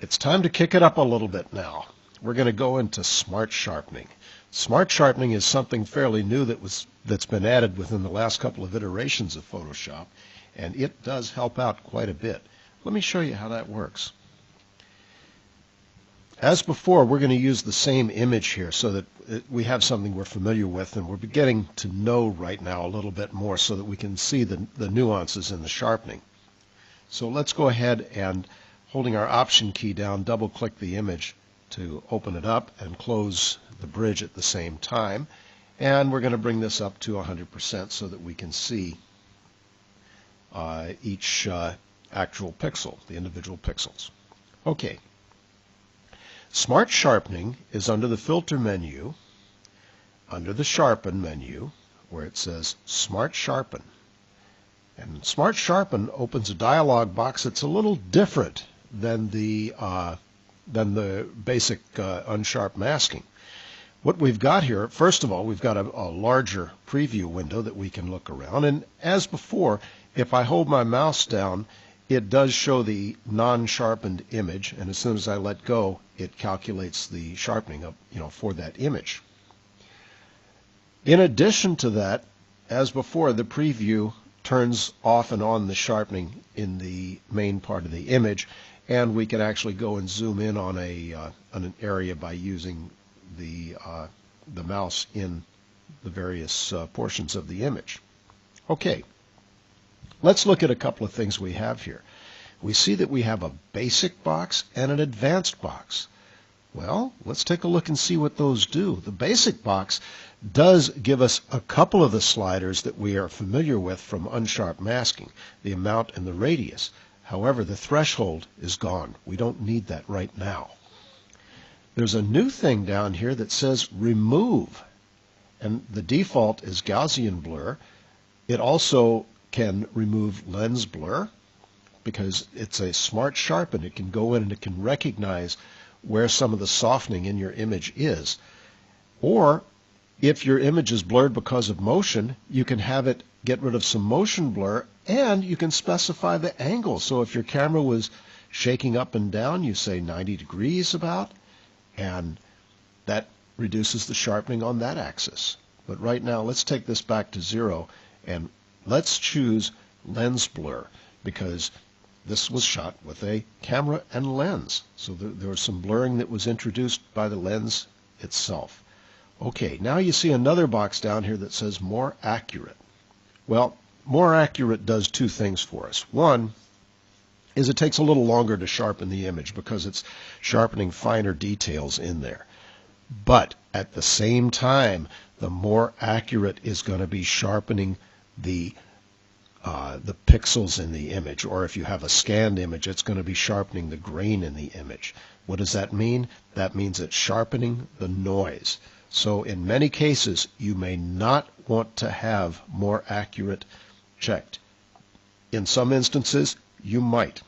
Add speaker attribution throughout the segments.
Speaker 1: It's time to kick it up a little bit now. We're going to go into smart sharpening. Smart sharpening is something fairly new that's been added within the last couple of iterations of Photoshop, and it does help out quite a bit. Let me show you how that works. As before, we're going to use the same image here so that we have something we're familiar with, and we're beginning to know right now a little bit more so that we can see the nuances in the sharpening. So let's go ahead and, holding our Option key down, double-click the image to open it up and close the bridge at the same time. And we're going to bring this up to 100% so that we can see each actual pixel, the individual pixels. Okay. Smart Sharpening is under the Filter menu, under the Sharpen menu, where it says Smart Sharpen. And Smart Sharpen opens a dialog box that's a little different than the basic unsharp masking. What we've got here, first of all, we've got a larger preview window that we can look around. And as before, if I hold my mouse down, it does show the non-sharpened image, and as soon as I let go, it calculates the sharpening up, for that image. In addition to that, as before, the preview turns off and on the sharpening in the main part of the image, and we can actually go and zoom in on an area by using the mouse in the various portions of the image. Okay, let's look at a couple of things we have here. We see that we have a basic box and an advanced box. Well, let's take a look and see what those do. The basic box does give us a couple of the sliders that we are familiar with from unsharp masking, the amount and the radius. However, the threshold is gone. We don't need that right now. There's a new thing down here that says remove, and the default is Gaussian blur. It also can remove lens blur because it's a smart sharpen. It can go in and it can recognize where some of the softening in your image is. Or if your image is blurred because of motion, you can have it get rid of some motion blur, and you can specify the angle. So if your camera was shaking up and down, you say 90 degrees about, and that reduces the sharpening on that axis. But right now, let's take this back to 0, and let's choose lens blur, because this was shot with a camera and lens. So there was some blurring that was introduced by the lens itself. Okay, now you see another box down here that says more accurate. Well, more accurate does two things for us. One is it takes a little longer to sharpen the image because it's sharpening finer details in there. But at the same time, the more accurate is going to be sharpening the pixels in the image, or if you have a scanned image, it's going to be sharpening the grain in the image. What does that mean? That means it's sharpening the noise. So in many cases, you may not want to have more accurate checked. In some instances, you might.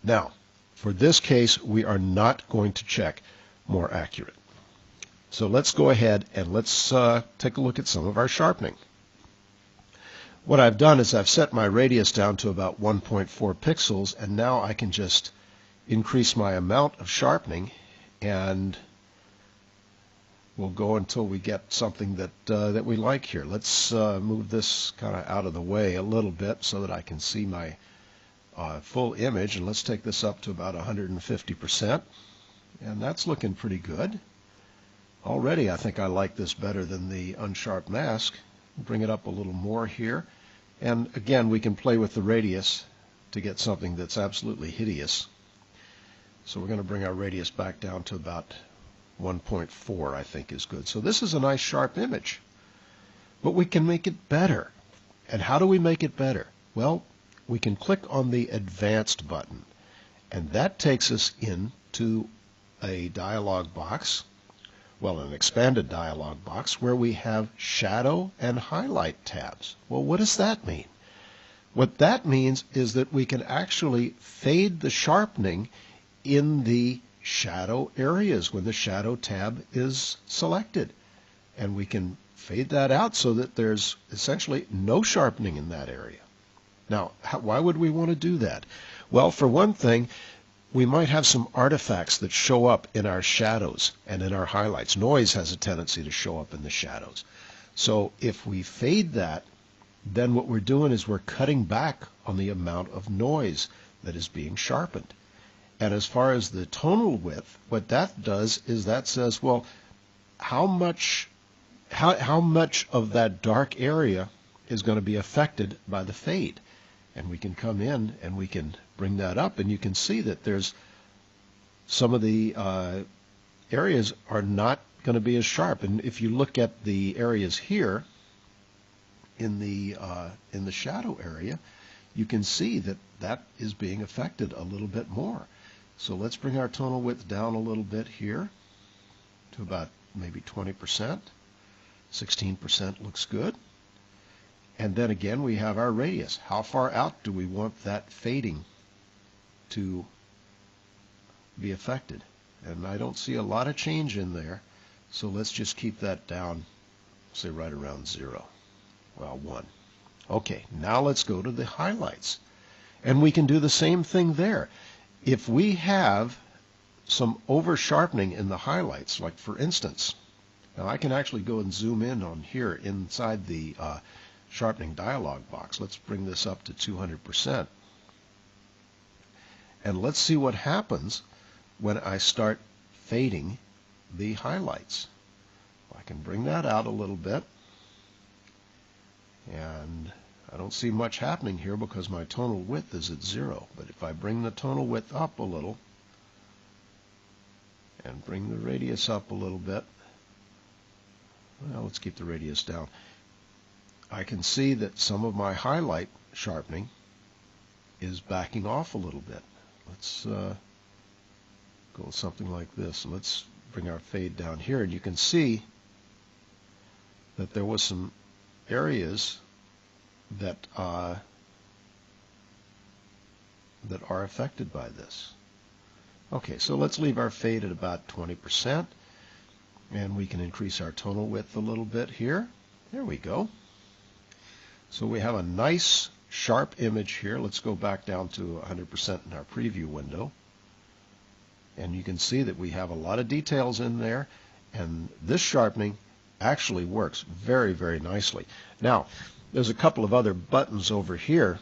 Speaker 1: Now, for this case, we are not going to check more accurate. So let's go ahead and let's take a look at some of our sharpening. What I've done is I've set my radius down to about 1.4 pixels, and now I can just increase my amount of sharpening, and we'll go until we get something that we like here. Let's move this kind of out of the way a little bit so that I can see my full image, and let's take this up to about 150%, and that's looking pretty good. Already I think I like this better than the unsharp mask. Bring it up a little more here, and again we can play with the radius to get something that's absolutely hideous. So we're going to bring our radius back down to about 1.4, I think is good. So this is a nice sharp image, but we can make it better. And how do we make it better? Well, we can click on the Advanced button, and that takes us into a dialog box, well, an expanded dialog box where we have shadow and highlight tabs. Well, what does that mean? What that means is that we can actually fade the sharpening in the shadow areas when the shadow tab is selected. And we can fade that out so that there's essentially no sharpening in that area. Now, why would we want to do that? Well, for one thing, we might have some artifacts that show up in our shadows and in our highlights. Noise has a tendency to show up in the shadows. So if we fade that, then what we're doing is we're cutting back on the amount of noise that is being sharpened. And as far as the tonal width, what that does is that says, well, how much of that dark area is going to be affected by the fade? And we can come in and we can bring that up, and you can see that there's some of the areas are not going to be as sharp. And if you look at the areas here in the shadow area, you can see that that is being affected a little bit more. So let's bring our tonal width down a little bit here to about maybe 20%. 16% looks good. And then again, we have our radius. How far out do we want that fading to be affected? And I don't see a lot of change in there, so let's just keep that down, say right around 0. Well, 1. Okay, now let's go to the highlights. And we can do the same thing there. If we have some over-sharpening in the highlights, like for instance, now I can actually go and zoom in on here inside the sharpening dialog box. Let's bring this up to 200%. And let's see what happens when I start fading the highlights. I can bring that out a little bit. And I don't see much happening here because my tonal width is at 0. But if I bring the tonal width up a little and bring the radius up a little bit, well, let's keep the radius down. I can see that some of my highlight sharpening is backing off a little bit. Let's go with something like this. Let's bring our fade down here, and you can see that there was some areas that are affected by this. Okay, so let's leave our fade at about 20%, and we can increase our tonal width a little bit here. There we go. So we have a nice sharp image here. Let's go back down to 100% in our preview window. And you can see that we have a lot of details in there, and this sharpening actually works very, very nicely. Now, there's a couple of other buttons over here.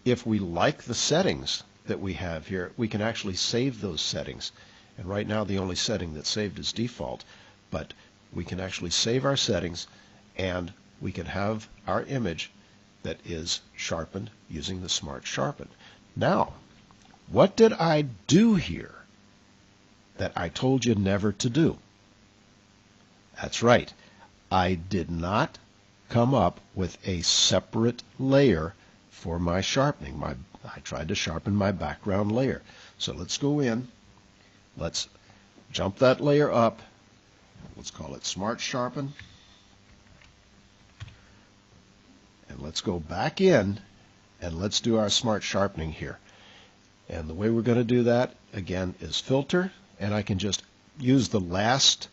Speaker 1: If we like the settings that we have here, we can actually save those settings. And right now the only setting that's saved is default, but we can actually save our settings, and we can have our image that is sharpened using the Smart Sharpen. Now, what did I do here that I told you never to do? That's right. I did not come up with a separate layer for my sharpening. I tried to sharpen my background layer. So let's go in. Let's jump that layer up. Let's call it Smart Sharpen. And let's go back in and let's do our Smart Sharpening here. And the way we're going to do that, again, is Filter, and I can just use the last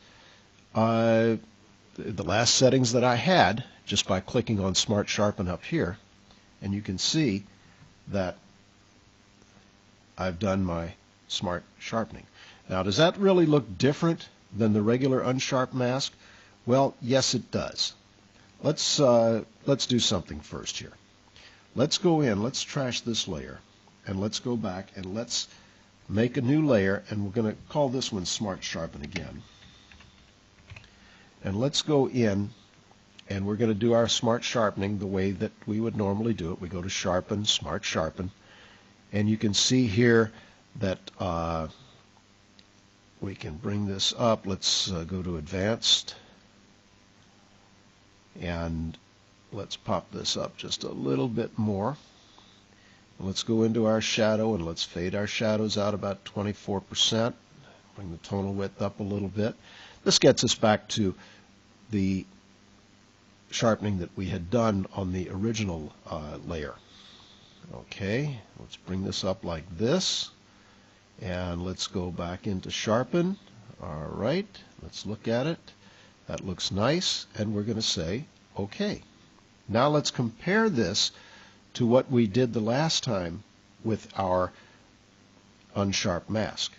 Speaker 1: settings that I had just by clicking on Smart Sharpen up here, and you can see that I've done my Smart Sharpening. Now, does that really look different than the regular unsharp mask? Well, yes, it does. Let's do something first here. Let's go in, let's trash this layer, and let's go back and let's make a new layer, and we're going to call this one Smart Sharpen again. And let's go in, and we're going to do our Smart Sharpening the way that we would normally do it. We go to Sharpen, Smart Sharpen, and you can see here that we can bring this up. Let's go to Advanced, and let's pop this up just a little bit more. Let's go into our shadow and let's fade our shadows out about 24%. Bring the tonal width up a little bit. This gets us back to the sharpening that we had done on the original layer. Okay, let's bring this up like this, and let's go back into Sharpen. All right, let's look at it. That looks nice, and we're going to say OK. Now let's compare this to what we did the last time with our unsharp mask.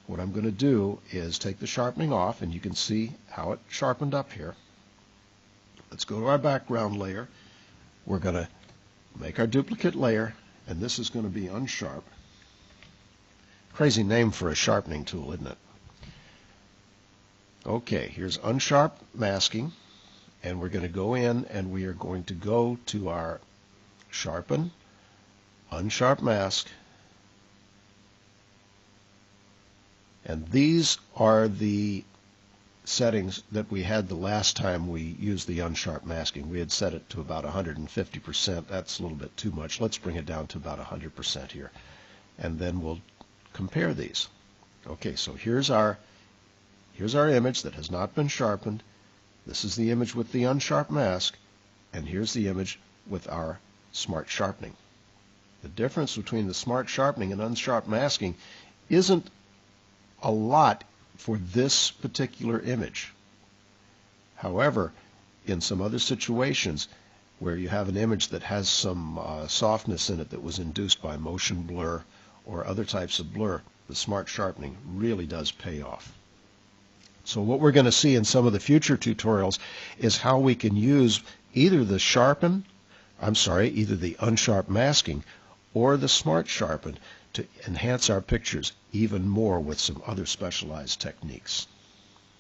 Speaker 1: What I'm going to do is take the sharpening off, and you can see how it sharpened up here. Let's go to our background layer. We're going to make our duplicate layer, and this is going to be unsharp. Crazy name for a sharpening tool, isn't it? Okay, here's unsharp masking, and we're going to go in and we are going to go to our sharpen, unsharp mask, and these are the settings that we had the last time we used the unsharp masking. We had set it to about 150%. That's a little bit too much. Let's bring it down to about 100% here, and then we'll compare these. Okay, so here's our image that has not been sharpened. This is the image with the unsharp mask, and here's the image with our smart sharpening. The difference between the smart sharpening and unsharp masking isn't a lot for this particular image. However, in some other situations where you have an image that has some softness in it that was induced by motion blur or other types of blur, the smart sharpening really does pay off. So what we're going to see in some of the future tutorials is how we can use either the either the unsharp masking or the smart sharpen to enhance our pictures even more with some other specialized techniques.